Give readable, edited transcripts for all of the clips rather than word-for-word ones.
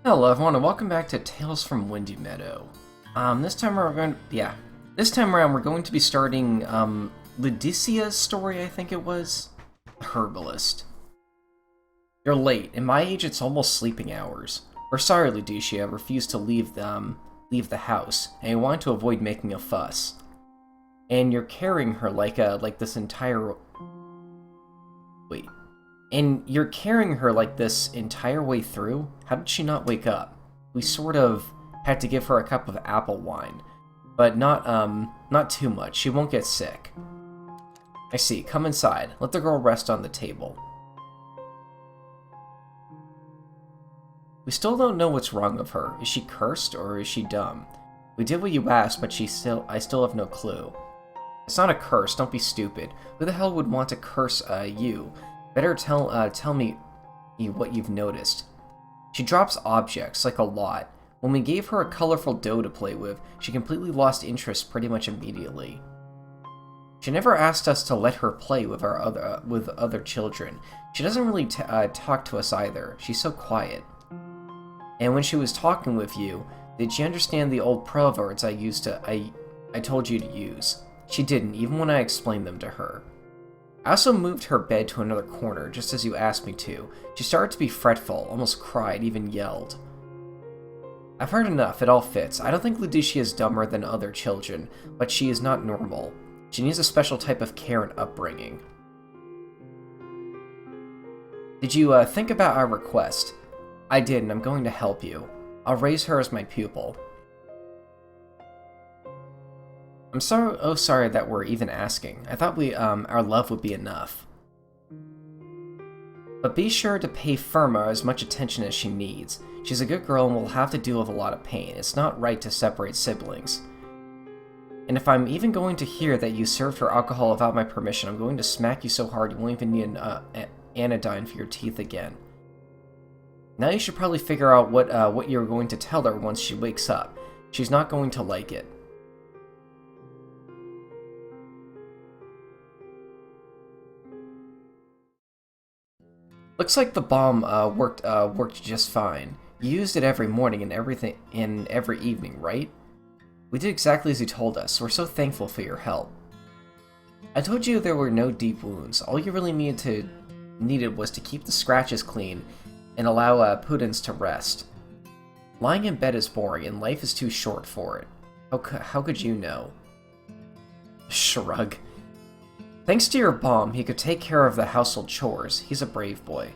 Hello everyone and welcome back to Tales from Windy Meadow. This time around we're going to be starting, Ludicia's story, I think it was? The Herbalist. You're late. In my age, it's almost sleeping hours. We're sorry, Ludicia, refused to leave the house, and I want to avoid making a fuss. And you're carrying her this entire... Wait. And you're carrying her like this entire way through? How did she not wake up? We sort of had to give her a cup of apple wine. But not too much. She won't get sick. I see. Come inside. Let the girl rest on the table. We still don't know what's wrong with her. Is she cursed or is she dumb? We did what you asked, but I still have no clue. It's not a curse. Don't be stupid. Who the hell would want to curse, you? Better tell me what you've noticed. She drops objects, like a lot. When we gave her a colorful dough to play with, she completely lost interest pretty much immediately. She never asked us to let her play with other children. She doesn't really talk to us either. She's so quiet. And when she was talking with you, did she understand the old proverbs I told you to use? She didn't, even when I explained them to her. I also moved her bed to another corner, just as you asked me to. She started to be fretful, almost cried, even yelled. I've heard enough, it all fits. I don't think Ludicia is dumber than other children, but she is not normal. She needs a special type of care and upbringing. Did you, think about our request? I did, and I'm going to help you. I'll raise her as my pupil. I'm sorry that we're even asking. I thought our love would be enough. But be sure to pay Firma as much attention as she needs. She's a good girl and will have to deal with a lot of pain. It's not right to separate siblings. And if I'm even going to hear that you served her alcohol without my permission, I'm going to smack you so hard you won't even need an anodyne for your teeth again. Now you should probably figure out what you're going to tell her once she wakes up. She's not going to like it. Looks like the bomb worked just fine. You used it every morning and every evening, right? We did exactly as you told us. We're so thankful for your help. I told you there were no deep wounds. All you really needed was to keep the scratches clean and allow Pudens to rest. Lying in bed is boring, and life is too short for it. How could you know? Shrug. Thanks to your bomb, he could take care of the household chores. He's a brave boy.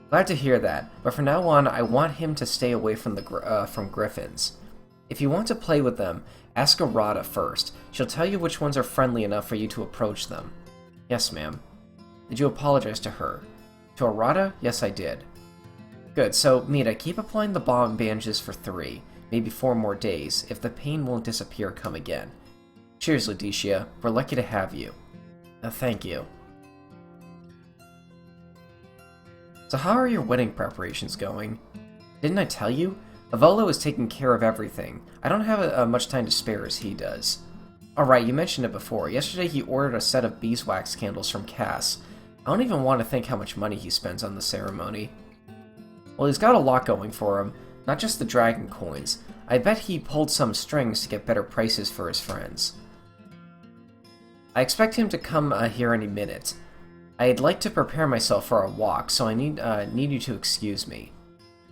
Glad to hear that, but from now on, I want him to stay away from from griffins. If you want to play with them, ask Arata first. She'll tell you which ones are friendly enough for you to approach them. Yes, ma'am. Did you apologize to her? To Arata? Yes, I did. Good, so, Mita, keep applying the bomb bandages for 3, maybe 4 more days. If the pain won't disappear, come again. Cheers, Ludicia. We're lucky to have you. Thank you. So how are your wedding preparations going? Didn't I tell you? Avolo is taking care of everything. I don't have much time to spare as he does. Alright, you mentioned it before. Yesterday he ordered a set of beeswax candles from Cass. I don't even want to think how much money he spends on the ceremony. Well, he's got a lot going for him. Not just the dragon coins. I bet he pulled some strings to get better prices for his friends. I expect him to come here any minute. I'd like to prepare myself for a walk, so I need you to excuse me.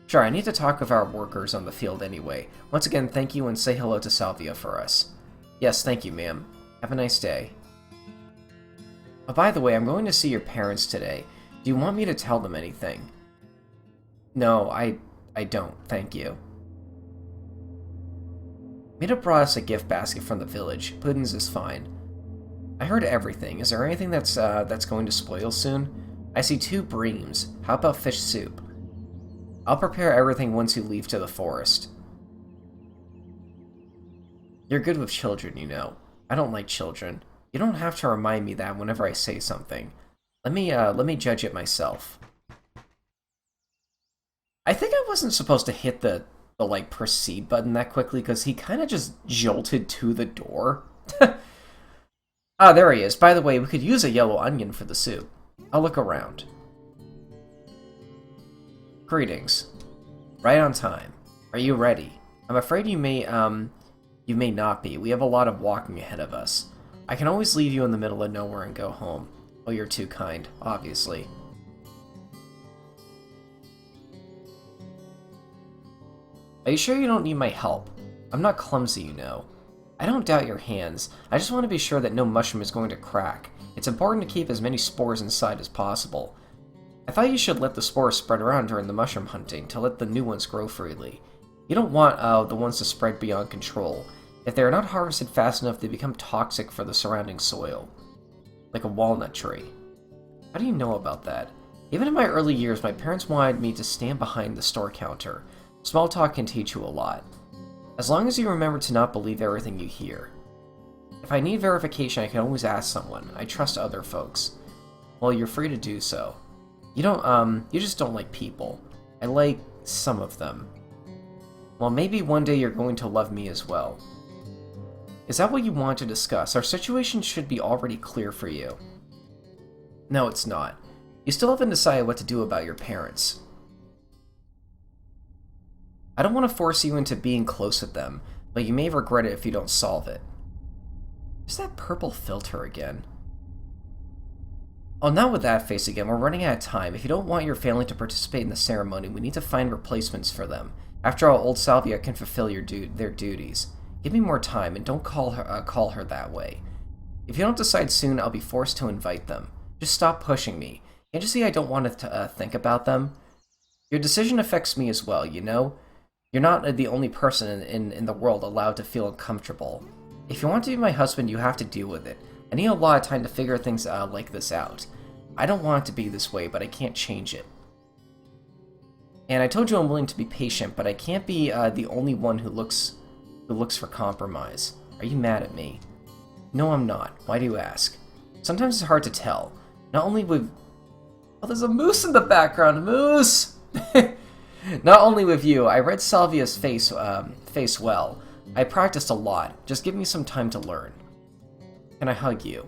Sure, I need to talk with our workers on the field anyway. Once again, thank you and say hello to Salvia for us. Yes, thank you, ma'am. Have a nice day. Oh, by the way, I'm going to see your parents today. Do you want me to tell them anything? No, I don't, thank you. Meadow brought us a gift basket from the village. Puddins is fine. I heard everything. Is there anything that's going to spoil soon? I see 2 breams. How about fish soup? I'll prepare everything once you leave to the forest. You're good with children, you know. I don't like children. You don't have to remind me that whenever I say something. Let me judge it myself. I think I wasn't supposed to hit the like proceed button that quickly because he kind of just jolted to the door. Ah, there he is. By the way, we could use a yellow onion for the soup. I'll look around. Greetings. Right on time. Are you ready? I'm afraid you may not be. We have a lot of walking ahead of us. I can always leave you in the middle of nowhere and go home. Oh, you're too kind, obviously. Are you sure you don't need my help? I'm not clumsy, you know. I don't doubt your hands. I just want to be sure that no mushroom is going to crack. It's important to keep as many spores inside as possible. I thought you should let the spores spread around during the mushroom hunting to let the new ones grow freely. You don't want the ones to spread beyond control. If they are not harvested fast enough, they become toxic for the surrounding soil. Like a walnut tree. How do you know about that? Even in my early years, my parents wanted me to stand behind the store counter. Small talk can teach you a lot. As long as you remember to not believe everything you hear. If I need verification, I can always ask someone. I trust other folks. Well, you're free to do so. You just don't like people. I like some of them. Well, maybe one day you're going to love me as well. Is that what you want to discuss? Our situation should be already clear for you. No, it's not. You still haven't decided what to do about your parents. I don't want to force you into being close with them, but you may regret it if you don't solve it. Is that purple filter again? Oh, not with that face again. We're running out of time. If you don't want your family to participate in the ceremony, we need to find replacements for them. After all, old Salvia can fulfill their duties. Give me more time, and don't call her that way. If you don't decide soon, I'll be forced to invite them. Just stop pushing me. Can't you see I don't want to think about them? Your decision affects me as well, you know? You're not the only person in the world allowed to feel uncomfortable. If you want to be my husband, you have to deal with it. I need a lot of time to figure things like this out. I don't want it to be this way, but I can't change it. And I told you I'm willing to be patient, but I can't be the only one who looks for compromise. Are you mad at me? No, I'm not. Why do you ask? Sometimes it's hard to tell. Not only with... Oh, there's a moose in the background! Moose! Not only with you, I read Salvia's face well. I practiced a lot. Just give me some time to learn. Can I hug you?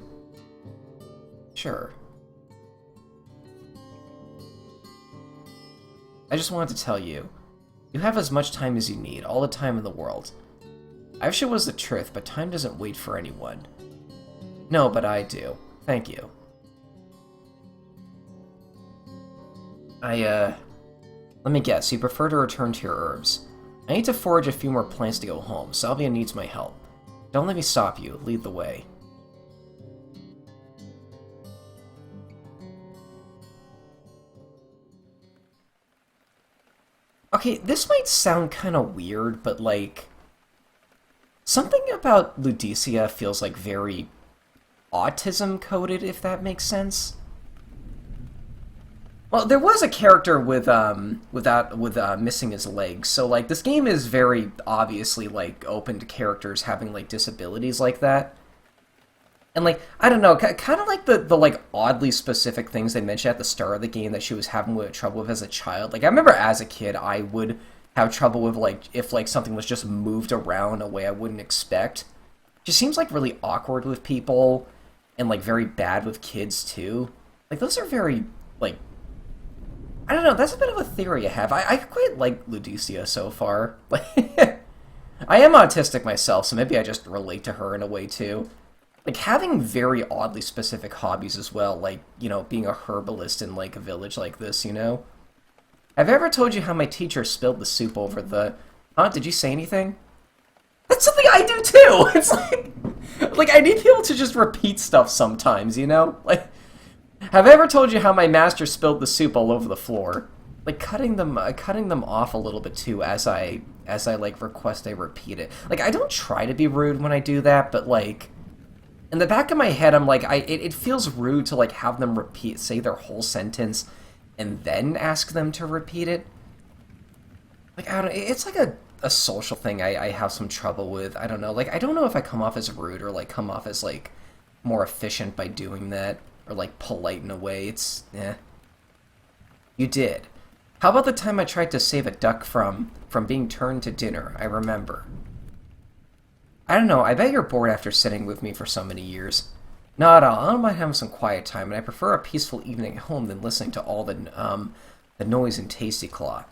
Sure. I just wanted to tell you. You have as much time as you need, all the time in the world. I wish it was the truth, but time doesn't wait for anyone. No, but I do. Thank you. Let me guess, you prefer to return to your herbs. I need to forage a few more plants to go home. Salvia needs my help. Don't let me stop you. Lead the way. Okay, this might sound kind of weird, but like... Something about Ludicia feels like very autism-coded, if that makes sense. Well, there was a character with missing his legs, so like this game is very obviously like open to characters having like disabilities like that. And like I don't know, kind of like the like oddly specific things they mentioned at the start of the game that she was having trouble with as a child. Like I remember as a kid, I would have trouble with like if like something was just moved around a way I wouldn't expect. Just seems like really awkward with people, and like very bad with kids too. Like those are very like. I don't know, that's a bit of a theory I have. I quite like Ludicia so far. I am autistic myself, so maybe I just relate to her in a way too. Like, having very oddly specific hobbies as well, like, you know, being a herbalist in, like, a village like this, you know? Have I ever told you how my teacher spilled the soup over the... Huh? Did you say anything? That's something I do too! It's like, I need people to just repeat stuff sometimes, you know? Like... Have I ever told you how my master spilled the soup all over the floor? Like cutting them off a little bit too as I like request I repeat it. Like I don't try to be rude when I do that, but like in the back of my head I'm like it feels rude to like have them say their whole sentence and then ask them to repeat it. Like I don't it's like a social thing I have some trouble with. I don't know. Like I don't know if I come off as rude or like come off as like more efficient by doing that. Or, like, polite in a way. It's, eh. You did. How about the time I tried to save a duck from being turned to dinner? I remember. I don't know, I bet you're bored after sitting with me for so many years. Not at all. I don't mind having some quiet time, and I prefer a peaceful evening at home than listening to all the noise in Tasty Claw.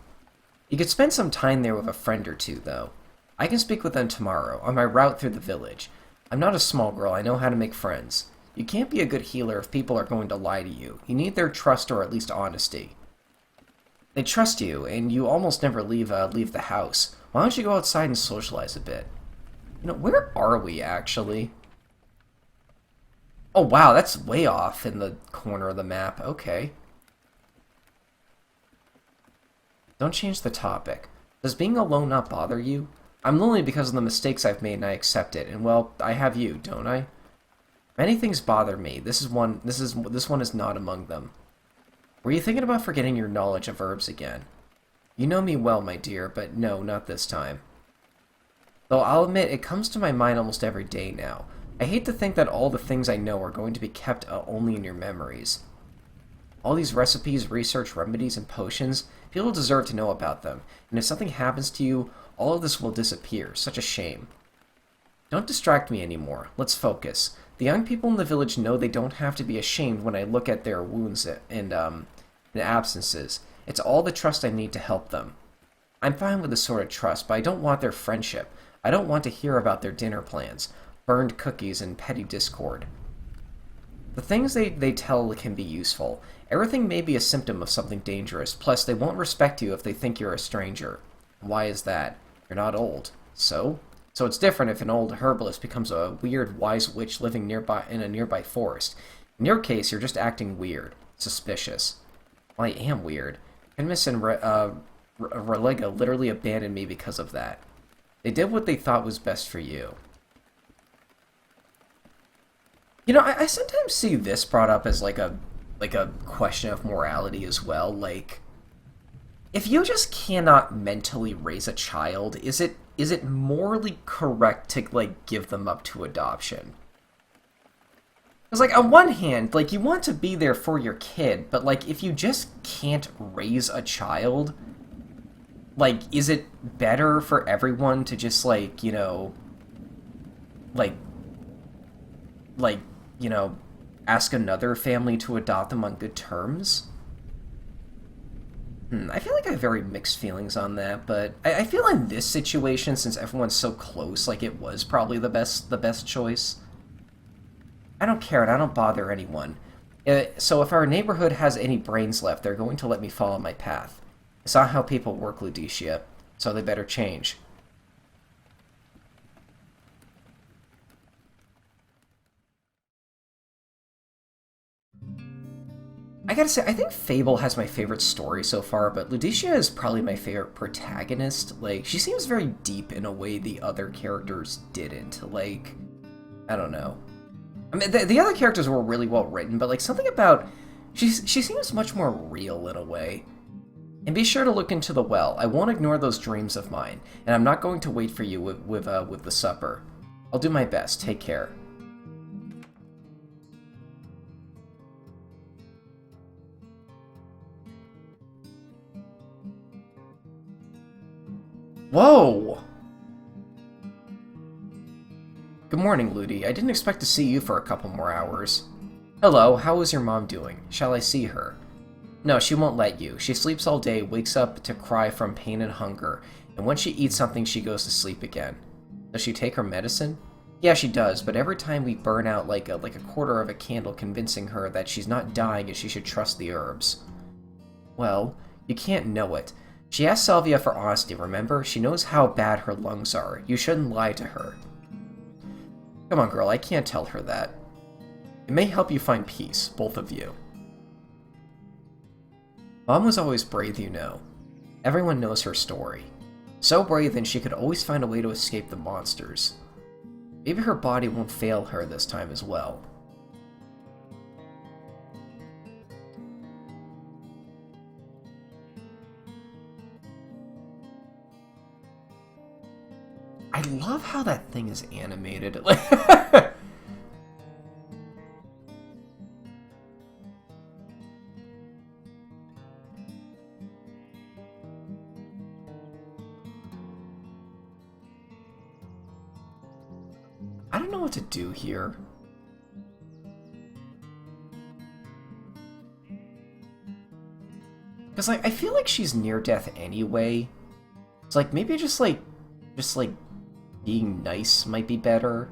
You could spend some time there with a friend or two, though. I can speak with them tomorrow, on my route through the village. I'm not a small girl, I know how to make friends. You can't be a good healer if people are going to lie to you. You need their trust or at least honesty. They trust you, and you almost never leave the house. Why don't you go outside and socialize a bit? You know, where are we, actually? Oh, wow, that's way off in the corner of the map. Okay. Don't change the topic. Does being alone not bother you? I'm lonely because of the mistakes I've made and I accept it. And well, I have you, don't I? Many things bother me. This one is not among them. Were you thinking about forgetting your knowledge of herbs again? You know me well, my dear, but no, not this time. Though I'll admit, it comes to my mind almost every day now. I hate to think that all the things I know are going to be kept only in your memories. All these recipes, research, remedies, and potions, people deserve to know about them, and if something happens to you, all of this will disappear. Such a shame. Don't distract me anymore. Let's focus. The young people in the village know they don't have to be ashamed when I look at their wounds and absences. It's all the trust I need to help them. I'm fine with this sort of trust, but I don't want their friendship. I don't want to hear about their dinner plans, burned cookies, and petty discord. The things they tell can be useful. Everything may be a symptom of something dangerous, plus they won't respect you if they think you're a stranger. Why is that? You're not old. So? So it's different if an old herbalist becomes a weird wise witch living nearby in a nearby forest. In your case, you're just acting weird. Suspicious. Well, I am weird. Henmis and Relega literally abandoned me because of that. They did what they thought was best for you. You know, I sometimes see this brought up as like a question of morality as well. Like, if you just cannot mentally raise a child, is it morally correct to like give them up to adoption? Because like on one hand, like you want to be there for your kid, but like if you just can't raise a child, like is it better for everyone to just like, you know, like you know, ask another family to adopt them on good terms? I feel like I have very mixed feelings on that, but I feel in this situation, since everyone's so close, like it was probably the best choice. I don't care, and I don't bother anyone. So if our neighborhood has any brains left, they're going to let me follow my path. It's not how people work, Ludicia, so they better change. I gotta say, I think Fable has my favorite story so far, but Ludicia is probably my favorite protagonist. Like, she seems very deep in a way the other characters didn't. Like, I don't know. I mean, the other characters were really well written, but like something about she seems much more real in a way. And be sure to look into the well. I won't ignore those dreams of mine, and I'm not going to wait for you with the supper. I'll do my best. Take care. Whoa! Good morning, Ludi. I didn't expect to see you for a couple more hours. Hello, how is your mom doing? Shall I see her? No, she won't let you. She sleeps all day, wakes up to cry from pain and hunger, and when she eats something, she goes to sleep again. Does she take her medicine? Yeah, she does, but every time we burn out like a quarter of a candle convincing her that she's not dying and she should trust the herbs. Well, you can't know it. She asked Salvia for honesty, remember? She knows how bad her lungs are. You shouldn't lie to her. Come on, girl, I can't tell her that. It may help you find peace, both of you. Mom was always brave, you know. Everyone knows her story. So brave that she could always find a way to escape the monsters. Maybe her body won't fail her this time as well. I love how that thing is animated. I don't know what to do here. Because, like, I feel like she's near death anyway. It's like, maybe just, like, being nice might be better.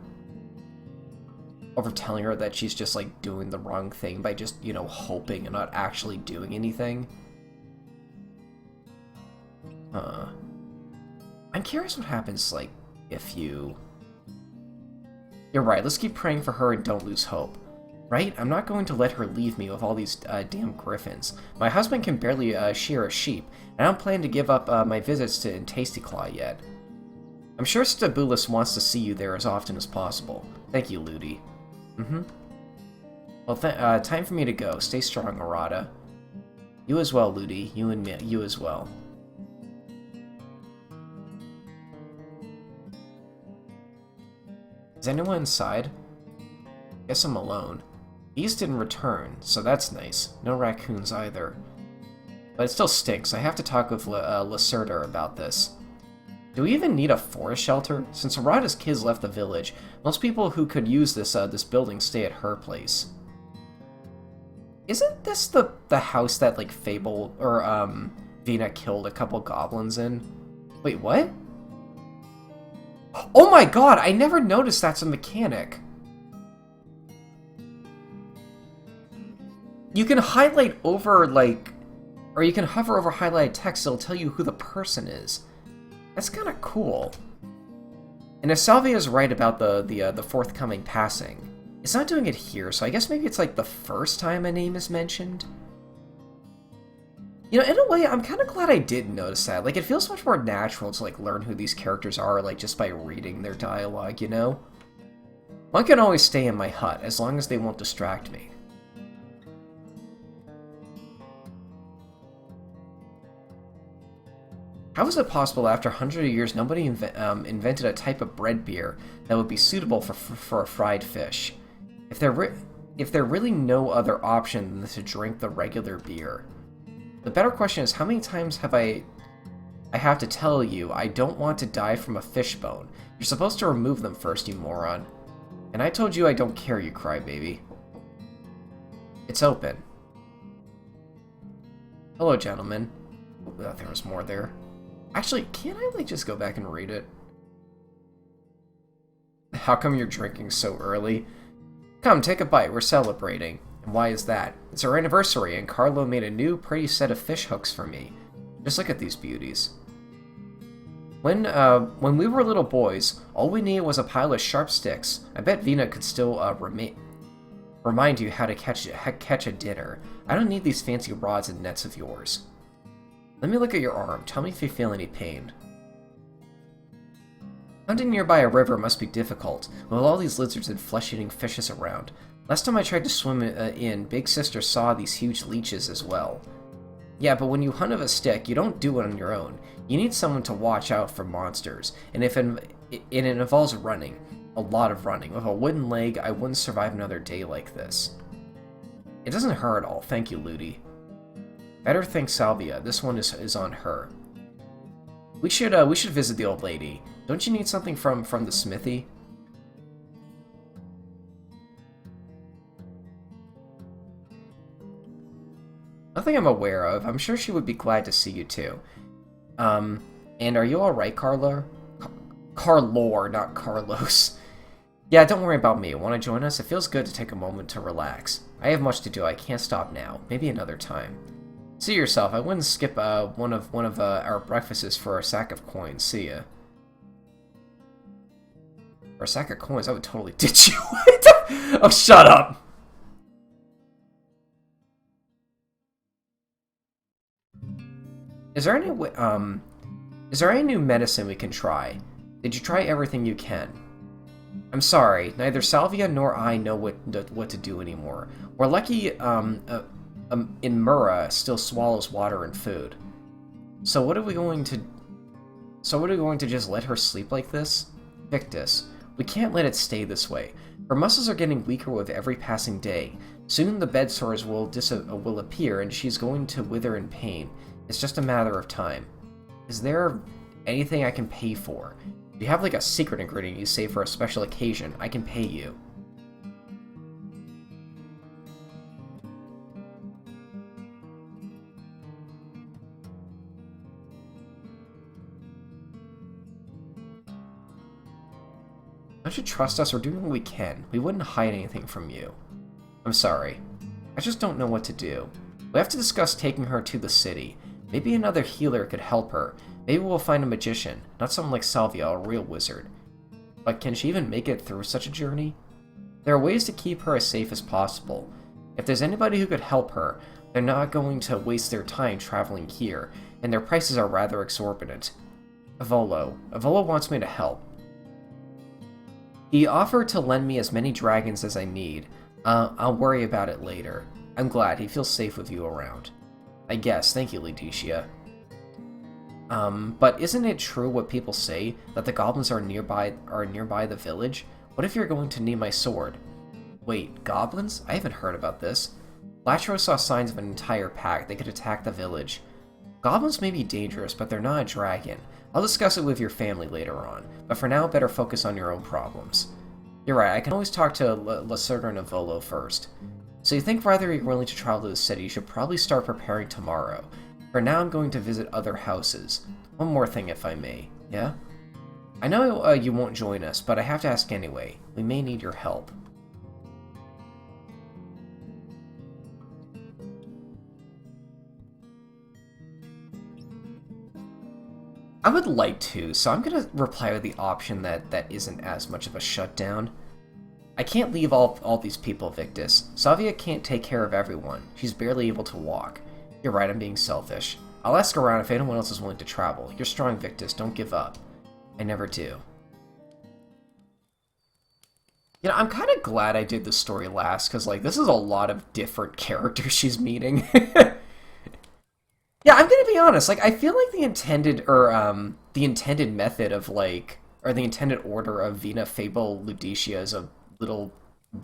Over telling her that she's just, like, doing the wrong thing by just, you know, hoping and not actually doing anything. I'm curious what happens, like, if you... You're right, let's keep praying for her and don't lose hope. Right? I'm not going to let her leave me with all these damn griffins. My husband can barely shear a sheep, and I don't plan to give up my visits to Tasty Claw yet. I'm sure Stabulus wants to see you there as often as possible. Thank you, Ludi. Well, time for me to go. Stay strong, Arata. You as well, Ludi. You and me. You as well. Is anyone inside? Guess I'm alone. Bees didn't return, so that's nice. No raccoons either. But it still stinks. I have to talk with Lacerda about this. Do we even need a forest shelter? Since Arata's kids left the village, most people who could use this building stay at her place. Isn't this the house that, like, Fable, or, Vina killed a couple goblins in? Wait, what? Oh my god, I never noticed that's a mechanic. You can highlight over, like, or you can hover over highlighted text, it'll tell you who the person is. That's kind of cool. And if Salvia's right about the forthcoming passing, it's not doing it here, so I guess maybe it's like the first time a name is mentioned? You know, in a way, I'm kind of glad I did notice that. Like, it feels much more natural to, like, learn who these characters are, like, just by reading their dialogue, you know? One can always stay in my hut, as long as they won't distract me. How is it possible after hundreds of years nobody invented a type of bread beer that would be suitable for a fried fish? If there really no other option than to drink the regular beer. The better question is, how many times have I have to tell you I don't want to die from a fishbone? You're supposed to remove them first, you moron. And I told you I don't care, you crybaby. It's open. Hello, gentlemen. Oh, there was more there. Actually, can't I, like, just go back and read it? How come you're drinking so early? Come, take a bite, we're celebrating. And why is that? It's our anniversary, and Carlo made a new, pretty set of fish hooks for me. Just look at these beauties. When we were little boys, all we needed was a pile of sharp sticks. I bet Vina could still remind you how to catch a dinner. I don't need these fancy rods and nets of yours. Let me look at your arm. Tell me if you feel any pain. Hunting nearby a river must be difficult, with all these lizards and flesh-eating fishes around. Last time I tried to swim in, Big Sister saw these huge leeches as well. Yeah, but when you hunt with a stick, you don't do it on your own. You need someone to watch out for monsters, and it involves running. A lot of running. With a wooden leg, I wouldn't survive another day like this. It doesn't hurt at all, thank you, Ludi. Better thank Salvia. This one is on her. We should visit the old lady. Don't you need something from the smithy? Nothing I'm aware of. I'm sure she would be glad to see you too. And are you alright, Carlo? Carlor, not Carlos. Yeah, don't worry about me. Want to join us? It feels good to take a moment to relax. I have much to do. I can't stop now. Maybe another time. See yourself. I wouldn't skip one of our breakfasts for a sack of coins. See ya. For a sack of coins, I would totally ditch you. Oh, shut up. Is there any way, is there any new medicine we can try? Did you try everything you can? I'm sorry, neither Salvia nor I know what to do anymore. We're lucky, Mura still swallows water and food. So what are we going to just let her sleep like this? Victus, we can't let it stay this way. Her muscles are getting weaker with every passing day. Soon the bed sores will appear and she's going to wither in pain. It's just a matter of time. Is there anything I can pay for? If you have like a secret ingredient you save for a special occasion, I can pay you. Don't you trust us? We're doing what we can. We wouldn't hide anything from you. I'm sorry. I just don't know what to do. We have to discuss taking her to the city. Maybe another healer could help her. Maybe we'll find a magician, not someone like Salvia, a real wizard. But can she even make it through such a journey? There are ways to keep her as safe as possible. If there's anybody who could help her, they're not going to waste their time traveling here, and their prices are rather exorbitant. Avolo. Avolo wants me to help. He offered to lend me as many dragons as I need. I'll worry about it later. I'm glad he feels safe with you around. I guess. Thank you, Laetitia. But isn't it true what people say, that the goblins are nearby the village? What if you're going to need my sword? Wait, goblins? I haven't heard about this. Latro saw signs of an entire pack. They could attack the village. Goblins may be dangerous, but they're not a dragon. I'll discuss it with your family later on, but for now, better focus on your own problems. You're right, I can always talk to Lacerda and Avolo first. So you think rather you're willing to travel to the city, you should probably start preparing tomorrow. For now, I'm going to visit other houses. One more thing, if I may, yeah? I know you won't join us, but I have to ask anyway. We may need your help. I would like to, so I'm gonna reply with the option that isn't as much of a shutdown. I can't leave all these people, Victus. Salvia can't take care of everyone. She's barely able to walk. You're right, I'm being selfish. I'll ask around if anyone else is willing to travel. You're strong, Victus. Don't give up. I never do. You know, I'm kind of glad I did the story last, because, like, this is a lot of different characters she's meeting. Yeah, I'm gonna be honest, like, I feel like the intended method of, like, or the intended order of Vina, Fable, Ludicia is a little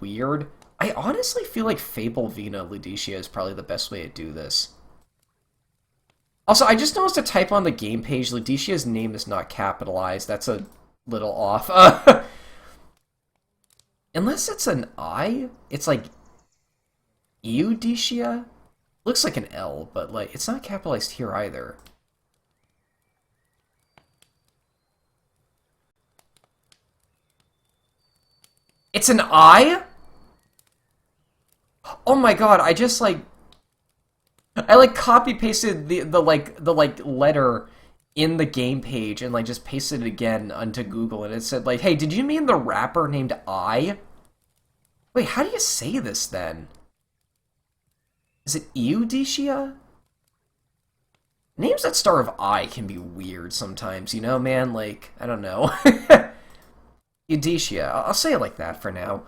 weird. I honestly feel like Fable, Vina, Ludicia is probably the best way to do this. Also, I just noticed a typo on the game page. Ludicia's name is not capitalized. That's a little off. Unless it's an I, it's like Eudicia? Looks like an L, but like it's not capitalized here either. It's an I? Oh my god, I just like copy pasted the letter in the game page and like just pasted it again onto Google, and it said like, "Hey, did you mean the rapper named I?" Wait, how do you say this then? Is it Eudicia? Names that start with I can be weird sometimes, you know, man? Like, I don't know. Eudicia. I'll say it like that for now.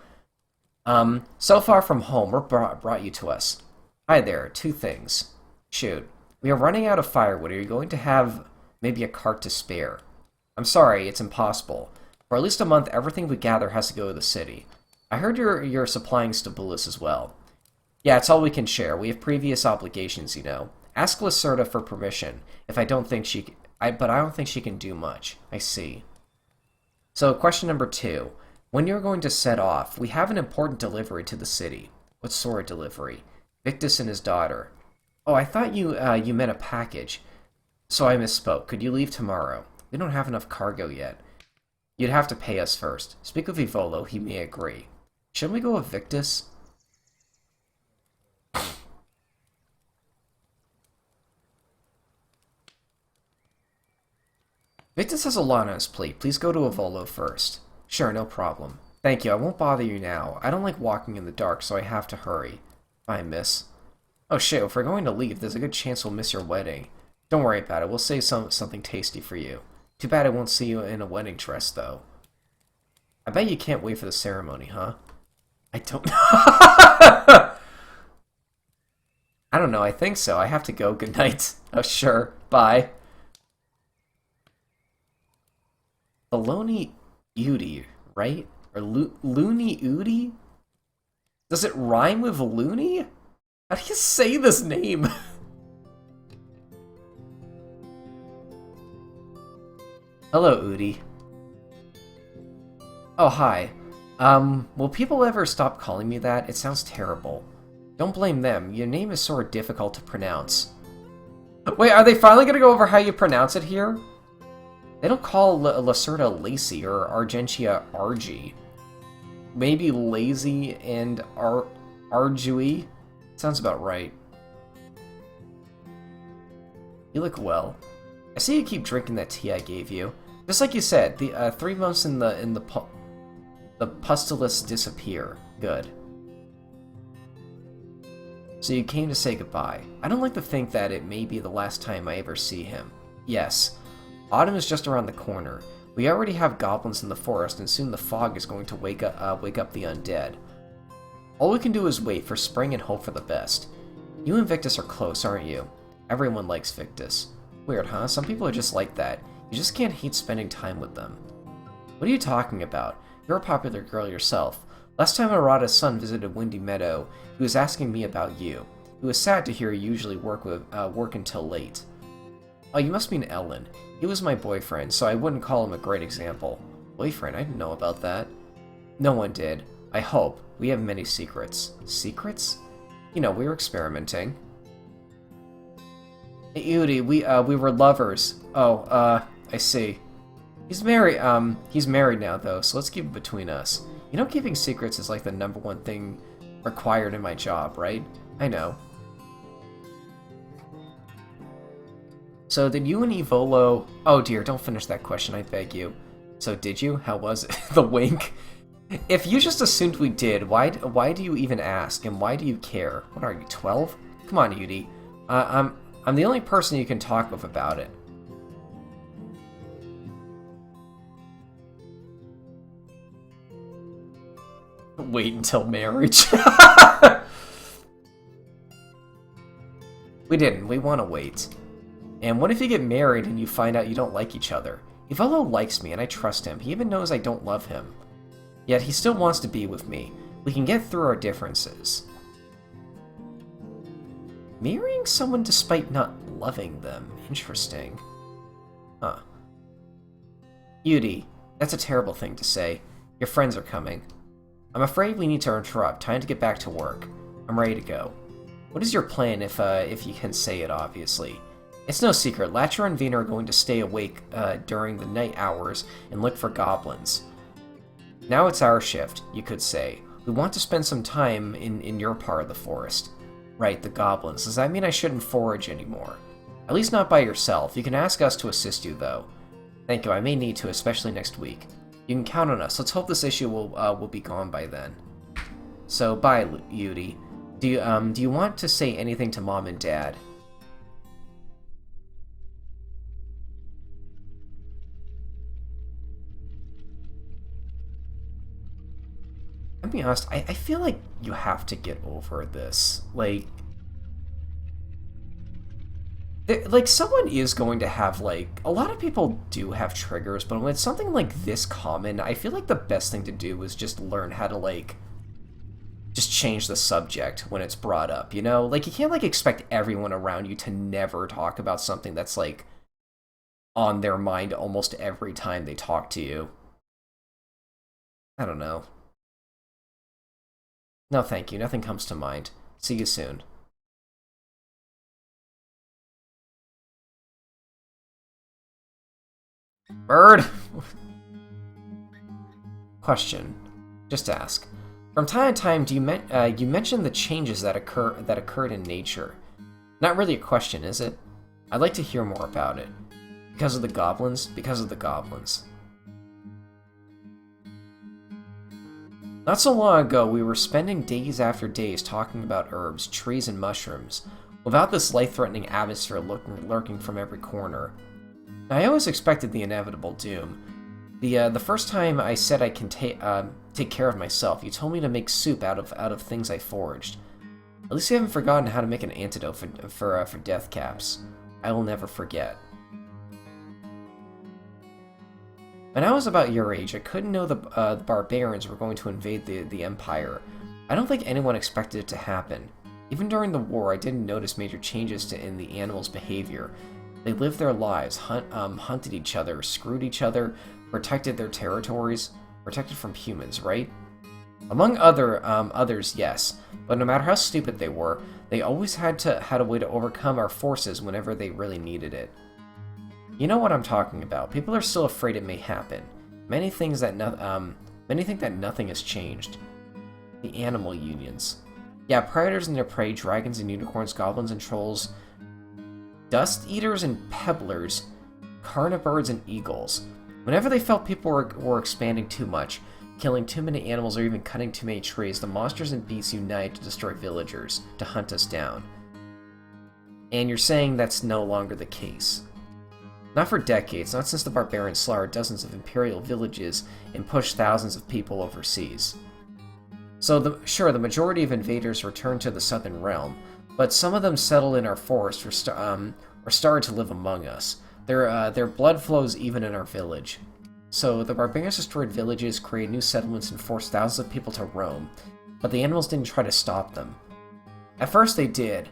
So far from home, what brought you to us? Hi there, two things. Shoot, we are running out of firewood. Are you going to have maybe a cart to spare? I'm sorry, it's impossible. For at least a month, everything we gather has to go to the city. I heard you're supplying Stabilis as well. Yeah, it's all we can share. We have previous obligations, you know. Ask Lacerda for permission, if I don't think she... but I don't think she can do much. I see. So, question number 2. When you're going to set off, we have an important delivery to the city. What sort of delivery? Victus and his daughter. Oh, I thought you meant a package. So I misspoke. Could you leave tomorrow? We don't have enough cargo yet. You'd have to pay us first. Speak with Ivolo, he may agree. Shouldn't we go with Victus? Victus has a lot on his plate. Please go to Ivolo first. Sure, no problem. Thank you, I won't bother you now. I don't like walking in the dark, so I have to hurry. Bye, miss. Oh shit, if we're going to leave, there's a good chance we'll miss your wedding. Don't worry about it, we'll save something tasty for you. Too bad I won't see you in a wedding dress, though. I bet you can't wait for the ceremony, huh? I don't know. I don't know, I think so. I have to go. Good night. Oh, sure. Bye. Baloney Udi, right? Or Looney Udi? Does it rhyme with loony? How do you say this name? Hello, Udi. Oh, hi. Will people ever stop calling me that? It sounds terrible. Don't blame them. Your name is sort of difficult to pronounce. Wait, are they finally gonna go over how you pronounce it here? They don't call Lacerda Lacey or Argentia Argy. Maybe Lazy and Argui? Sounds about right. You look well. I see you keep drinking that tea I gave you. Just like you said, the 3 months in the pustulas disappear. Good. So you came to say goodbye. I don't like to think that it may be the last time I ever see him. Yes. Autumn is just around the corner. We already have goblins in the forest, and soon the fog is going to wake up the undead. All we can do is wait for spring and hope for the best. You and Victus are close, aren't you? Everyone likes Victus. Weird, huh? Some people are just like that. You just can't hate spending time with them. What are you talking about? You're a popular girl yourself. Last time Arata's son visited Windy Meadow, he was asking me about you. He was sad to hear you usually work until late. Oh, you must mean Ellen. He was my boyfriend, so I wouldn't call him a great example. Boyfriend? I didn't know about that. No one did. I hope. We have many secrets. Secrets? You know, we were experimenting. Hey, Udi, we were lovers. Oh, I see. He's married now, though, so let's keep it between us. You know, keeping secrets is like the #1 thing required in my job, right? I know. So, did you and Evolo... Oh dear, don't finish that question, I beg you. So, did you? How was it? The wink? If you just assumed we did, why do you even ask? And why do you care? What are you, 12? Come on, Udi. I'm the only person you can talk with about it. Wait until marriage. We didn't. We want to wait. And what if you get married and you find out you don't like each other? Ivolo likes me and I trust him. He even knows I don't love him. Yet he still wants to be with me. We can get through our differences. Marrying someone despite not loving them. Interesting. Huh. Yudi, that's a terrible thing to say. Your friends are coming. I'm afraid we need to interrupt. Time to get back to work. I'm ready to go. What is your plan if you can say it, obviously? It's no secret. Latcher and Vina are going to stay awake during the night hours and look for goblins. Now it's our shift, you could say. We want to spend some time in your part of the forest. Right, the goblins. Does that mean I shouldn't forage anymore? At least not by yourself. You can ask us to assist you, though. Thank you, I may need to, especially next week. You can count on us. Let's hope this issue will be gone by then. So, bye, Yudi. Do you want to say anything to Mom and Dad? I'll be honest, I feel like you have to get over this. Like, someone is going to have, like, a lot of people do have triggers, but when it's something like this common, I feel like the best thing to do is just learn how to, like, just change the subject when it's brought up, you know? Like, you can't, like, expect everyone around you to never talk about something that's, like, on their mind almost every time they talk to you. I don't know. No, thank you. Nothing comes to mind. See you soon. Bird! Question. Just ask. From time to time, you mention the changes that occurred in nature. Not really a question, is it? I'd like to hear more about it. Because of the goblins? Because of the goblins. Not so long ago, we were spending days after days talking about herbs, trees, and mushrooms, without this life-threatening atmosphere lurking from every corner. I always expected the inevitable doom. The first time I said I can take care of myself, you told me to make soup out of things I foraged. At least you haven't forgotten how to make an antidote for death caps. I will never forget. When I was about your age, I couldn't know the barbarians were going to invade the Empire. I don't think anyone expected it to happen. Even during the war, I didn't notice major changes in the animals' behavior. They lived their lives, hunted each other, screwed each other, protected their territories, protected from humans, right? Among others, yes, but no matter how stupid they were, they always had a way to overcome our forces whenever they really needed it. You know what I'm talking about. People are still afraid it may happen. Many think that nothing has changed. The animal unions. Yeah, predators and their prey, dragons and unicorns, goblins and trolls, dust eaters and pebblers, carnivores and eagles. Whenever they felt people were expanding too much, killing too many animals, or even cutting too many trees, the monsters and beasts unite to destroy villagers, to hunt us down. And you're saying that's no longer the case. Not for decades, not since the barbarians slaughtered dozens of imperial villages and pushed thousands of people overseas. So, sure, the majority of invaders returned to the southern realm, but some of them settled in our forest or started to live among us. Their blood flows even in our village. So, the barbarians destroyed villages, created new settlements, and forced thousands of people to roam, but the animals didn't try to stop them. At first they did.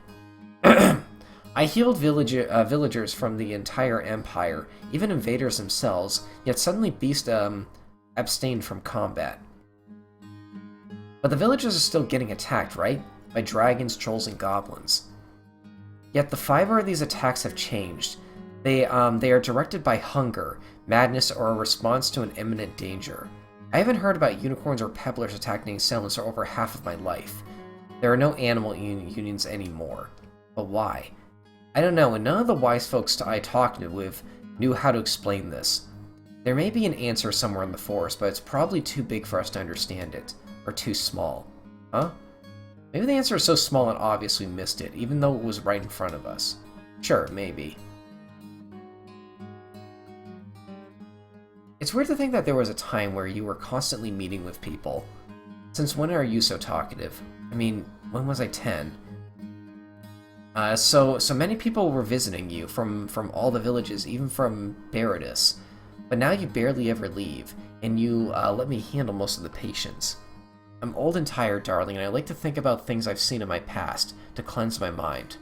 I healed villagers from the entire empire, even invaders themselves, yet suddenly beasts abstained from combat. But the villagers are still getting attacked, right? By dragons, trolls, and goblins. Yet the fiber of these attacks have changed. They are directed by hunger, madness, or a response to an imminent danger. I haven't heard about unicorns or pebblers attacking settlements for over half of my life. There are no animal unions anymore. But why? I don't know, and none of the wise folks I talked with knew how to explain this. There may be an answer somewhere in the forest, but it's probably too big for us to understand it. Or too small. Huh? Maybe the answer is so small and obvious we missed it, even though it was right in front of us. Sure, maybe. It's weird to think that there was a time where you were constantly meeting with people. Since when are you so talkative? I mean, when was I 10? So many people were visiting you from all the villages, even from Baradis. But now you barely ever leave, and you let me handle most of the patients. I'm old and tired, darling, and I like to think about things I've seen in my past, to cleanse my mind.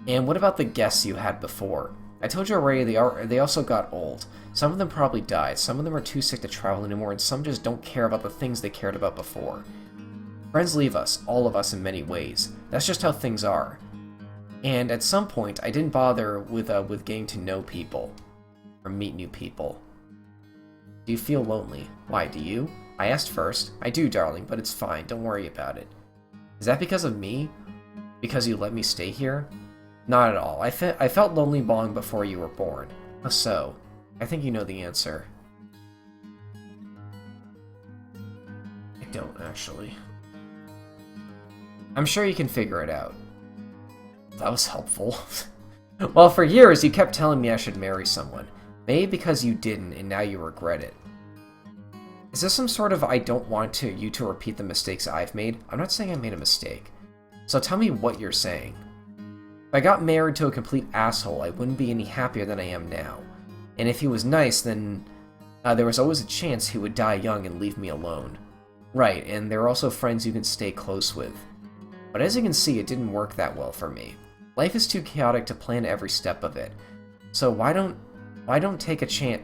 And what about the guests you had before? I told you already they also got old. Some of them probably died, some of them are too sick to travel anymore, and some just don't care about the things they cared about before. Friends leave us, all of us in many ways. That's just how things are. And at some point, I didn't bother with getting to know people. Or meet new people. Do you feel lonely? Why, do you? I asked first. I do, darling, but it's fine. Don't worry about it. Is that because of me? Because you let me stay here? Not at all. I felt lonely long before you were born. How so? I think you know the answer. I don't, actually. I'm sure you can figure it out. That was helpful. Well, for years you kept telling me I should marry someone. Maybe because you didn't, and now you regret it. Is this some sort of I don't want you to repeat the mistakes I've made? I'm not saying I made a mistake. So tell me what you're saying. If I got married to a complete asshole, I wouldn't be any happier than I am now. And if he was nice, then there was always a chance he would die young and leave me alone. Right, and there are also friends you can stay close with. But as you can see, it didn't work that well for me. Life is too chaotic to plan every step of it. So why don't take a chance?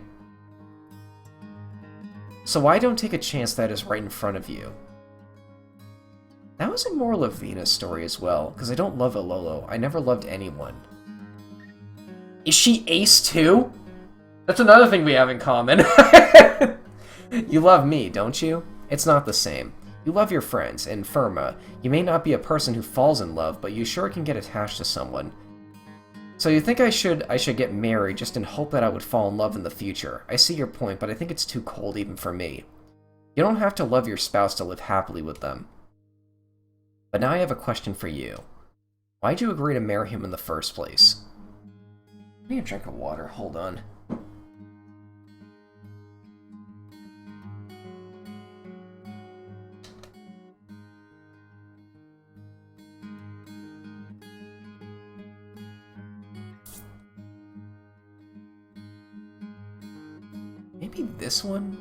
So why don't take a chance that is right in front of you? That was a moral of Venus story as well, because I don't love Alolo. I never loved anyone. Is she ace too? That's another thing we have in common. You love me, don't you? It's not the same. You love your friends, and Firma, you may not be a person who falls in love, but you sure can get attached to someone. So you think I should get married just in hope that I would fall in love in the future. I see your point, but I think it's too cold even for me. You don't have to love your spouse to live happily with them. But now I have a question for you. Why'd you agree to marry him in the first place? I need a drink of water, hold on. Maybe this one?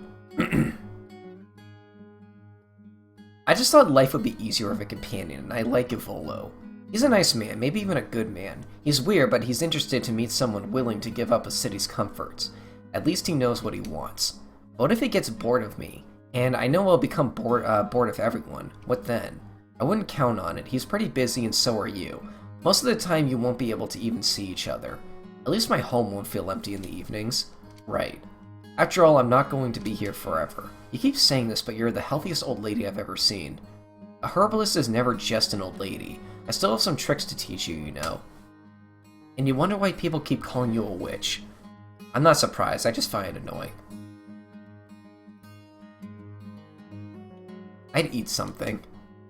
I just thought life would be easier with a companion, and I like Ivolo. He's a nice man, maybe even a good man. He's weird, but he's interested to meet someone willing to give up a city's comforts. At least he knows what he wants. But what if he gets bored of me? And I know I'll become bored of everyone. What then? I wouldn't count on it. He's pretty busy, and so are you. Most of the time, you won't be able to even see each other. At At least my home won't feel empty in the evenings. Right. After all, I'm not going to be here forever. You keep saying this, but you're the healthiest old lady I've ever seen. A herbalist is never just an old lady. I still have some tricks to teach you, you know. And you wonder why people keep calling you a witch. I'm not surprised, I just find it annoying. I'd eat something.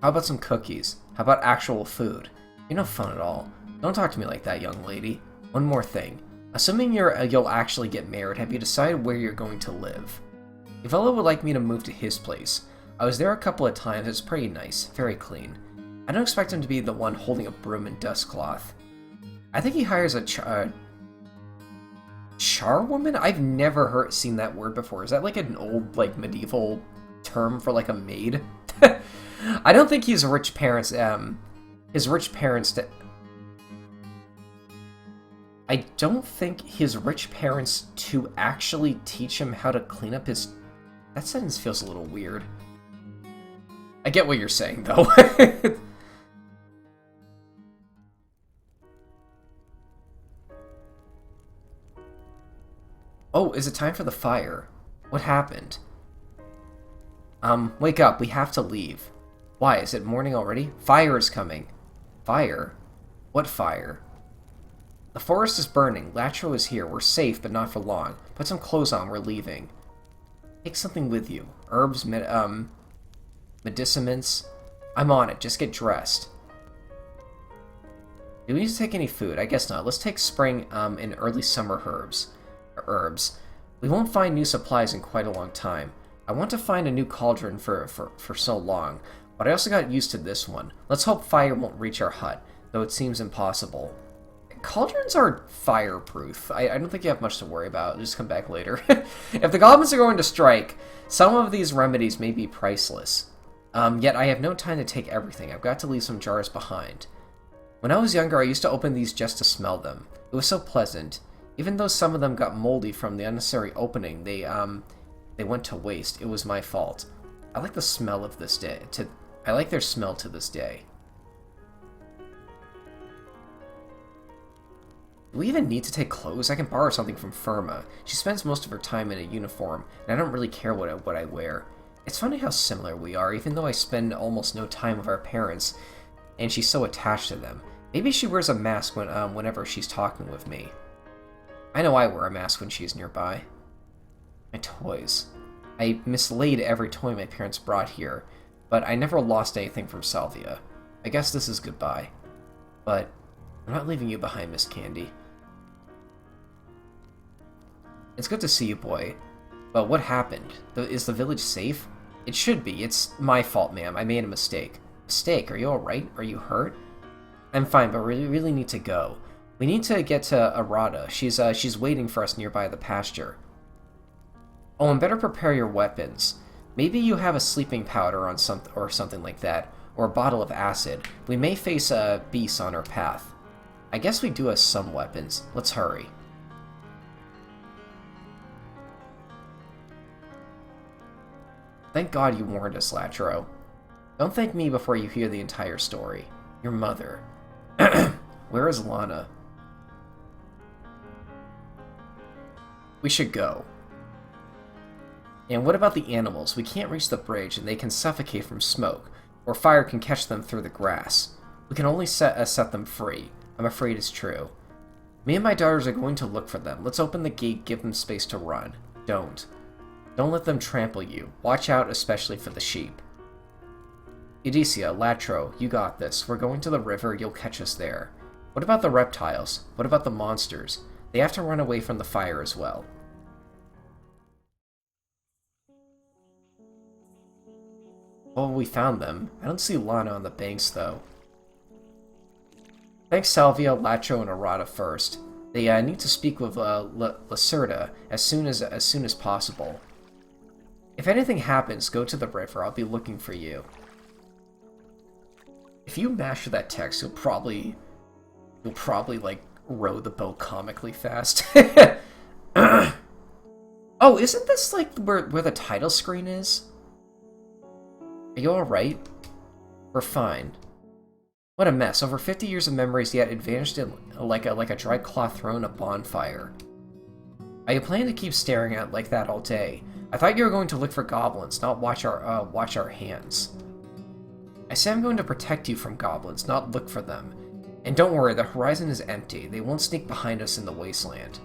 How about some cookies? How about actual food? You're no fun at all. Don't talk to me like that, young lady. One more thing. Assuming you'll actually get married, have you decided where you're going to live? Ivella would like me to move to his place. I was there a couple of times, it's pretty nice, very clean. I don't expect him to be the one holding a broom and dust cloth. I think he hires a charwoman? I've never seen that word before. Is that like an old, like, medieval term for like a maid? I don't think his rich parents, I don't think his rich parents to actually teach him how to clean up his... That sentence feels a little weird. I get what you're saying, though. Oh, is it time for the fire? What happened? Wake up, we have to leave. Why, is it morning already? Fire is coming. Fire? What fire? The forest is burning. Latro is here. We're safe, but not for long. Put some clothes on. We're leaving. Take something with you. Herbs, medicaments. I'm on it. Just get dressed. Do we need to take any food? I guess not. Let's take spring and early summer herbs. We won't find new supplies in quite a long time. I want to find a new cauldron for so long, but I also got used to this one. Let's hope fire won't reach our hut, though it seems impossible. Cauldrons are fireproof. I don't think you have much to worry about. Just come back later. If the goblins are going to strike, some of these remedies may be priceless. Yet I have no time to take everything. I've got to leave some jars behind. When I was younger, I used to open these just to smell them. It was so pleasant. Even though some of them got moldy from the unnecessary opening, they went to waste. It was my fault. I like the smell of this day. I like their smell to this day. Do we even need to take clothes? I can borrow something from Firma. She spends most of her time in a uniform, and I don't really care what I wear. It's funny how similar we are, even though I spend almost no time with our parents, and she's so attached to them. Maybe she wears a mask whenever she's talking with me. I know I wear a mask when she's nearby. My toys. I mislaid every toy my parents brought here, but I never lost anything from Salvia. I guess this is goodbye. But I'm not leaving you behind, Miss Candy. It's good to see you, boy. But what happened? Is the village safe? It should be. It's my fault, ma'am. I made a mistake. Mistake? Are you alright? Are you hurt? I'm fine, but we really need to go. We need to get to Arata. She's waiting for us nearby the pasture. Oh, and better prepare your weapons. Maybe you have a sleeping powder or something like that, or a bottle of acid. We may face beasts on our path. I guess we do have some weapons. Let's hurry. Thank God you warned us, Latro. Don't thank me before you hear the entire story. Your mother. Where is Lana? We should go. And what about the animals? We can't reach the bridge, and they can suffocate from smoke, or fire can catch them through the grass. We can only set them free. I'm afraid it's true. Me and my daughters are going to look for them. Let's open the gate, give them space to run. Don't. Don't let them trample you. Watch out, especially for the sheep. Edisia, Latro, you got this. We're going to the river, you'll catch us there. What about the reptiles? What about the monsters? They have to run away from the fire as well. Oh, we found them. I don't see Lana on the banks, though. Thanks Salvia, Latro, and Arata first. They need to speak with Lacerda as soon as possible. If anything happens, go to the river. I'll be looking for you. If you master that text, you'll probably like row the boat comically fast. Oh, isn't this like where the title screen is? Are you alright? We're fine. What a mess. Over 50 years of memories, yet it vanished in like a dry cloth thrown in a bonfire. Are you planning to keep staring at it like that all day? I thought you were going to look for goblins, not watch our hands. I say I'm going to protect you from goblins, not look for them. And don't worry, the horizon is empty. They won't sneak behind us in the wasteland.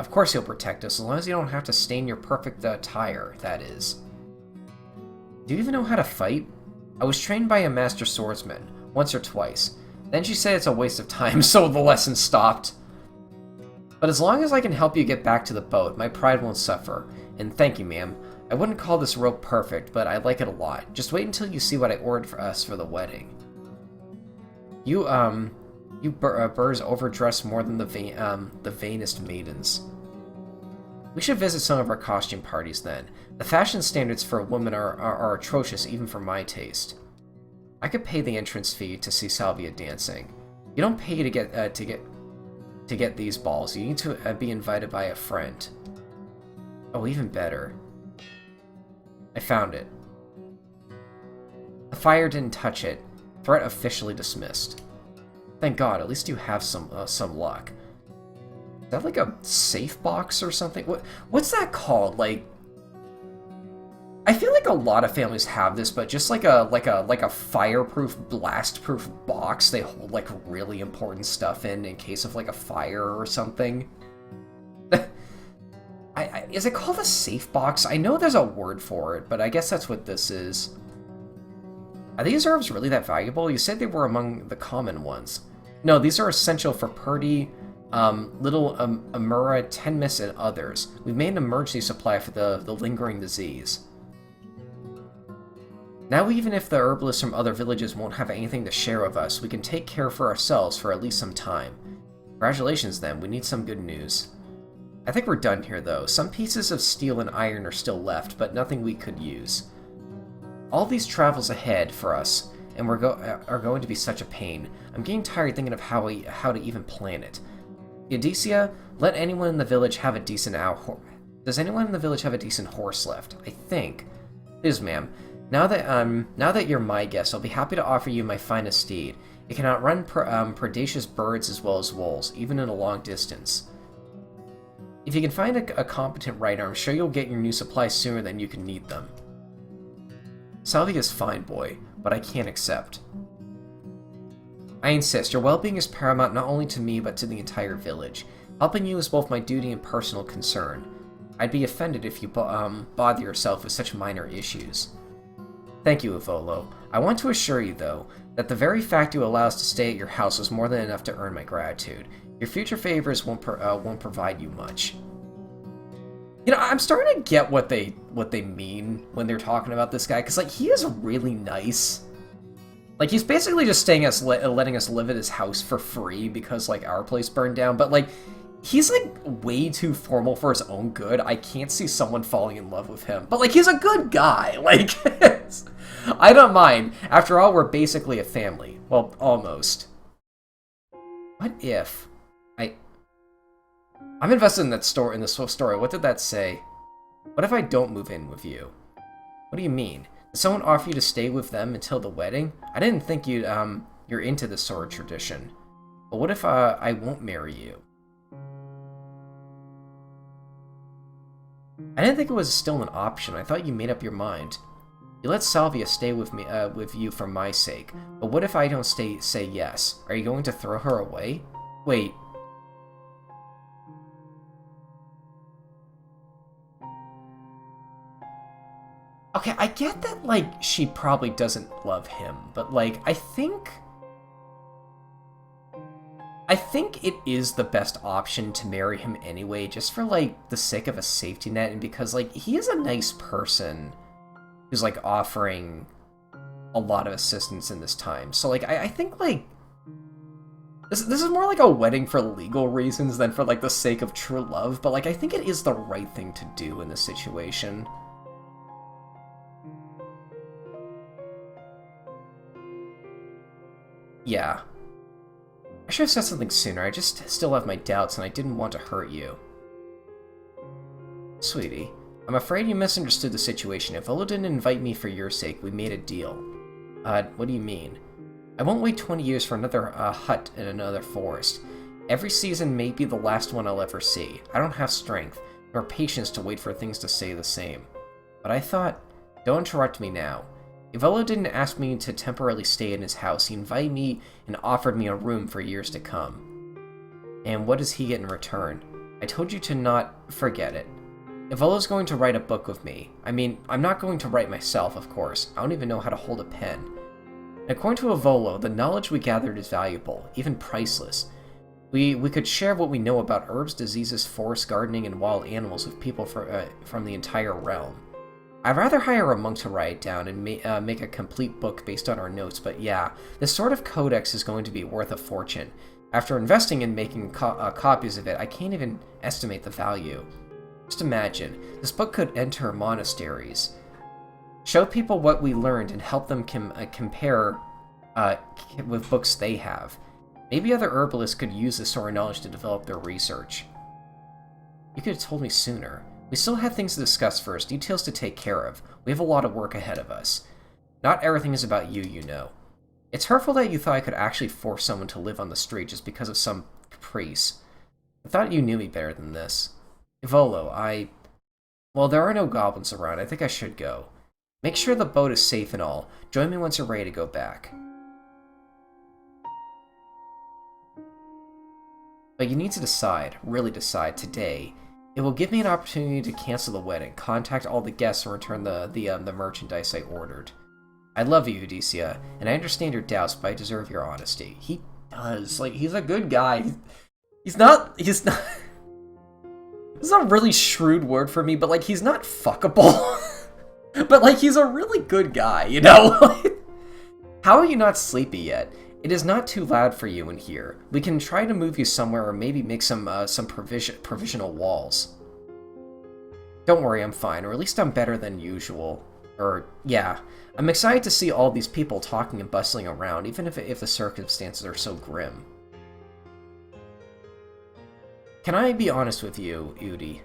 Of course you'll protect us, as long as you don't have to stain your perfect attire, that is. Do you even know how to fight? I was trained by a master swordsman, once or twice. Then she said it's a waste of time, so the lesson stopped. But as long as I can help you get back to the boat, my pride won't suffer. And thank you, ma'am. I wouldn't call this rope perfect, but I like it a lot. Just wait until you see what I ordered for us for the wedding. You birds overdress more than the vainest maidens. We should visit some of our costume parties then. The fashion standards for women are atrocious even for my taste. I could pay the entrance fee to see Salvia dancing. You don't pay to get these balls. You need to be invited by a friend. Oh, even better. I found it. The fire didn't touch it. Threat officially dismissed. Thank God, at least you have some luck. Is that like a safe box or something? What's that called? Like, I feel like a lot of families have this, but just like a fireproof, blast-proof box they hold like really important stuff in case of like a fire or something. Is it called a safe box? I know there's a word for it, but I guess that's what this is. Are these herbs really that valuable? You said they were among the common ones. No, these are essential for Purdy, Little Amura, Tenmis, and others. We've made an emergency supply for the lingering disease. Now even if the herbalists from other villages won't have anything to share with us, we can take care for ourselves for at least some time. Congratulations then, we need some good news. I think we're done here though. Some pieces of steel and iron are still left, but nothing we could use. All these travels ahead for us, and are going to be such a pain. I'm getting tired thinking of how to even plan it. Eudicia, let anyone in the village have a decent Does anyone in the village have a decent horse left? I think. Please, ma'am. Now that you're my guest, I'll be happy to offer you my finest steed. It can outrun predaceous birds as well as wolves, even in a long distance. If you can find a competent rider, I'm sure you'll get your new supplies sooner than you can need them. Salvia's fine, boy, but I can't accept. I insist. Your well-being is paramount not only to me, but to the entire village. Helping you is both my duty and personal concern. I'd be offended if you bother yourself with such minor issues. Thank you, Ivolo. I want to assure you, though, that the very fact you allow us to stay at your house was more than enough to earn my gratitude. Your future favors won't provide you much. You know, I'm starting to get what they mean when they're talking about this guy, because like he is really nice. Like he's basically just letting us live at his house for free because like our place burned down. But like he's like way too formal for his own good. I can't see someone falling in love with him. But like he's a good guy. Like I don't mind. After all, we're basically a family. Well, almost. What if I'm invested in that story, in this story. What did that say? What if I don't move in with you? What do you mean? Did someone offer you to stay with them until the wedding? I didn't think you're into this sort of tradition. But what if I won't marry you? I didn't think it was still an option. I thought you made up your mind. You let Salvia stay with me, with you for my sake. But what if I don't say yes? Are you going to throw her away? Wait. Okay, I get that, like, she probably doesn't love him, but, like, I think it is the best option to marry him anyway, just for, like, the sake of a safety net, and because, like, he is a nice person who's, like, offering a lot of assistance in this time. So, like, I think, like, this is more like a wedding for legal reasons than for, like, the sake of true love, but, like, I think it is the right thing to do in this situation. Yeah. I should have said something sooner. I just still have my doubts, and I didn't want to hurt you. Sweetie, I'm afraid you misunderstood the situation. If Olo didn't invite me for your sake, we made a deal. What do you mean? I won't wait 20 years for another hut in another forest. Every season may be the last one I'll ever see. I don't have strength, nor patience to wait for things to stay the same. But I thought, don't interrupt me now. Ivolo didn't ask me to temporarily stay in his house. He invited me and offered me a room for years to come. And what does he get in return? I told you to not forget it. Ivolo's going to write a book with me. I mean, I'm not going to write myself, of course. I don't even know how to hold a pen. And according to Ivolo, the knowledge we gathered is valuable, even priceless. We could share what we know about herbs, diseases, forest gardening, and wild animals with people from the entire realm. I'd rather hire a monk to write it down and make a complete book based on our notes, but yeah, this sort of codex is going to be worth a fortune. After investing in making copies of it, I can't even estimate the value. Just imagine, this book could enter monasteries, show people what we learned, and help them compare with books they have. Maybe other herbalists could use this sort of knowledge to develop their research. You could have told me sooner. We still have things to discuss first, details to take care of. We have a lot of work ahead of us. Not everything is about you, you know. It's hurtful that you thought I could actually force someone to live on the street just because of some caprice. I thought you knew me better than this. Ivolo, well, there are no goblins around. I think I should go. Make sure the boat is safe and all. Join me once you're ready to go back. But you need to decide, really decide, today. It will give me an opportunity to cancel the wedding, contact all the guests, and return the merchandise I ordered. I love you, Odysseia, and I understand your doubts, but I deserve your honesty. He does. Like, he's a good guy. He's not... This is a really shrewd word for me, but, like, he's not fuckable. But, like, he's a really good guy, you know? How are you not sleepy yet? It is not too loud for you in here. We can try to move you somewhere or maybe make some provisional walls. Don't worry, I'm fine, or at least I'm better than usual. Yeah. I'm excited to see all these people talking and bustling around, even if the circumstances are so grim. Can I be honest with you, Udi?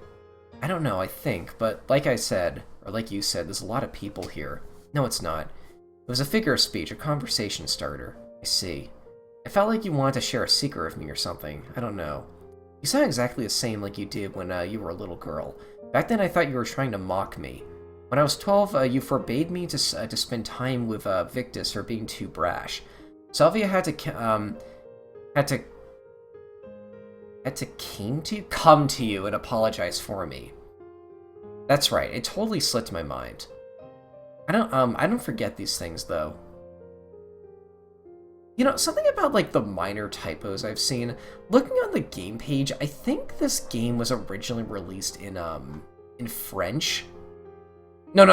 I don't know, I think, but like I said, or like you said, there's a lot of people here. No, it's not. It was a figure of speech, a conversation starter. I see. I felt like you wanted to share a secret with me or something. I don't know. You sound exactly the same like you did when you were a little girl. Back then I thought you were trying to mock me. When I was 12, you forbade me to spend time with Victus for being too brash. Salvia had to come to you and apologize for me. That's right, it totally slipped my mind. I don't forget these things though. You know, something about, like, the minor typos I've seen. Looking on the game page, I think this game was originally released in French. No,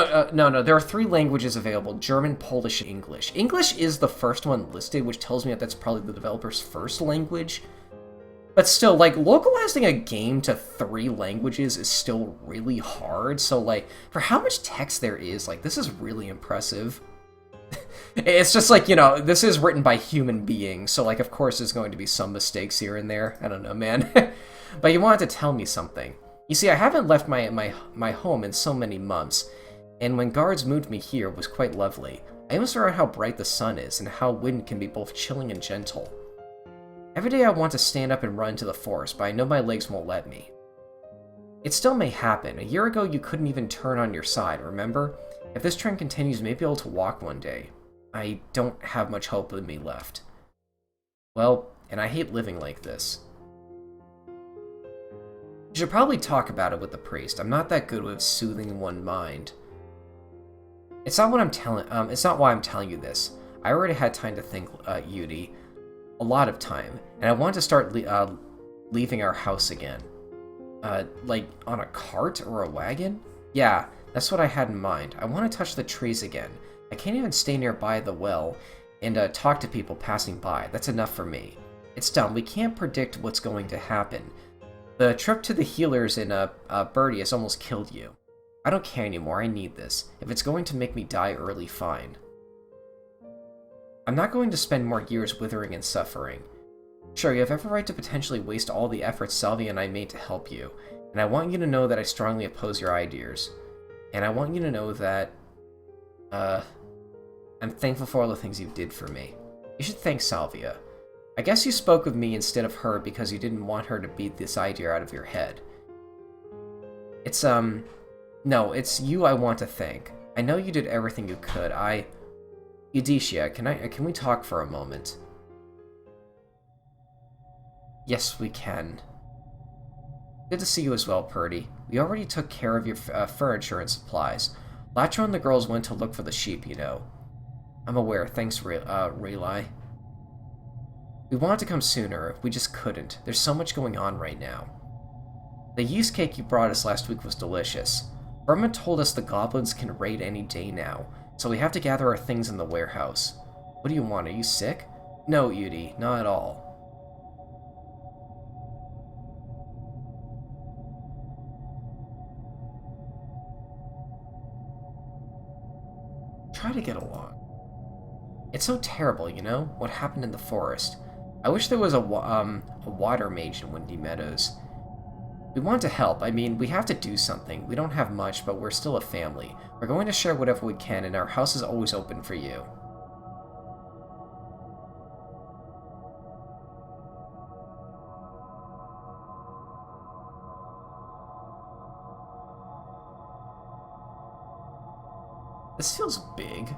there are 3 languages available: German, Polish, and English. English is the first one listed, which tells me that that's probably the developer's first language. But still, like, localizing a game to 3 languages is still really hard, so, like, for how much text there is, like, this is really impressive. It's just like, you know, this is written by human beings, so, like, of course there's going to be some mistakes here and there. I don't know, man. But you wanted to tell me something. You see, I haven't left my home in so many months, and when guards moved me here, it was quite lovely. I almost forgot how bright the sun is, and how wind can be both chilling and gentle. Every day I want to stand up and run to the forest, but I know my legs won't let me. It still may happen. A year ago you couldn't even turn on your side, remember? If this trend continues, you may be able to walk one day. I don't have much hope in me left. Well, and I hate living like this. You should probably talk about it with the priest. I'm not that good with soothing one mind. It's not why I'm telling you this. I already had time to think, Yudi. A lot of time. And I want to start leaving our house again. Like, on a cart or a wagon? Yeah, that's what I had in mind. I want to touch the trees again. I can't even stay nearby the well and talk to people passing by. That's enough for me. It's done. We can't predict what's going to happen. The trip to the healers in Birdie has almost killed you. I don't care anymore. I need this. If it's going to make me die early, fine. I'm not going to spend more years withering and suffering. Sure, you have every right to potentially waste all the efforts Salvia and I made to help you, and I want you to know that I strongly oppose your ideas. And I want you to know that, I'm thankful for all the things you did for me. You should thank Salvia. I guess you spoke with me instead of her because you didn't want her to beat this idea out of your head. It's, no, it's you I want to thank. I know you did everything you could. Eudecia, can we talk for a moment? Yes, we can. Good to see you as well, Purdy. We already took care of your furniture and supplies. Latro and the girls went to look for the sheep, you know. I'm aware, thanks, Relay. We wanted to come sooner, we just couldn't. There's so much going on right now. The yeast cake you brought us last week was delicious. Burma told us the goblins can raid any day now, so we have to gather our things in the warehouse. What do you want, are you sick? No, Udi, not at all. Try to get along. It's so terrible, you know, what happened in the forest. I wish there was a water mage in Windy Meadows. We want to help. I mean, we have to do something. We don't have much, but we're still a family. We're going to share whatever we can, and our house is always open for you. This feels big.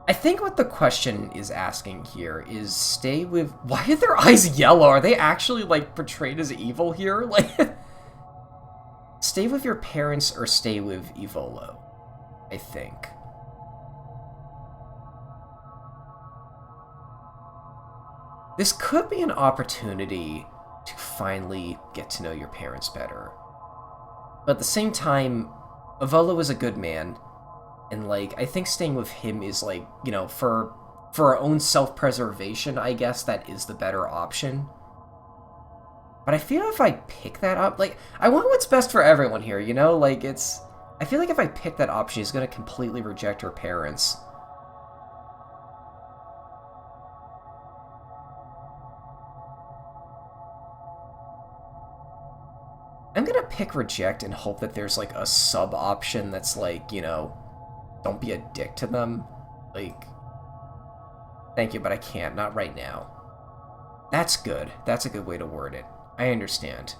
I think what the question is asking here is stay with... Why are their eyes yellow? Are they actually, like, portrayed as evil here? Like, stay with your parents or stay with Evolo, I think. This could be an opportunity to finally get to know your parents better. But at the same time, Evolo is a good man. And, like, I think staying with him is, like, you know, for our own self-preservation, I guess that is the better option. But I feel if I pick that up, like, I want what's best for everyone here, you know? Like, it's... I feel like if I pick that option, he's gonna completely reject her parents. I'm gonna pick reject and hope that there's, like, a sub-option that's, like, you know... Don't be a dick to them. Like, thank you, but I can't. Not right now. That's good. That's a good way to word it. I understand.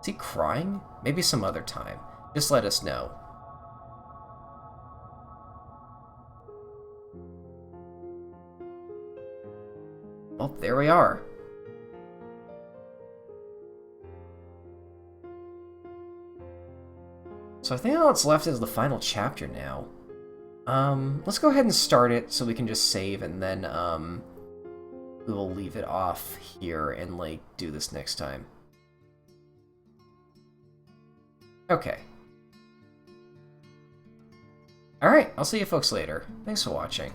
Is he crying? Maybe some other time. Just let us know. Well, there we are. So I think all that's left is the final chapter now. Let's go ahead and start it so we can just save, and then, we will leave it off here and, like, do this next time. Okay. Alright, I'll see you folks later. Thanks for watching.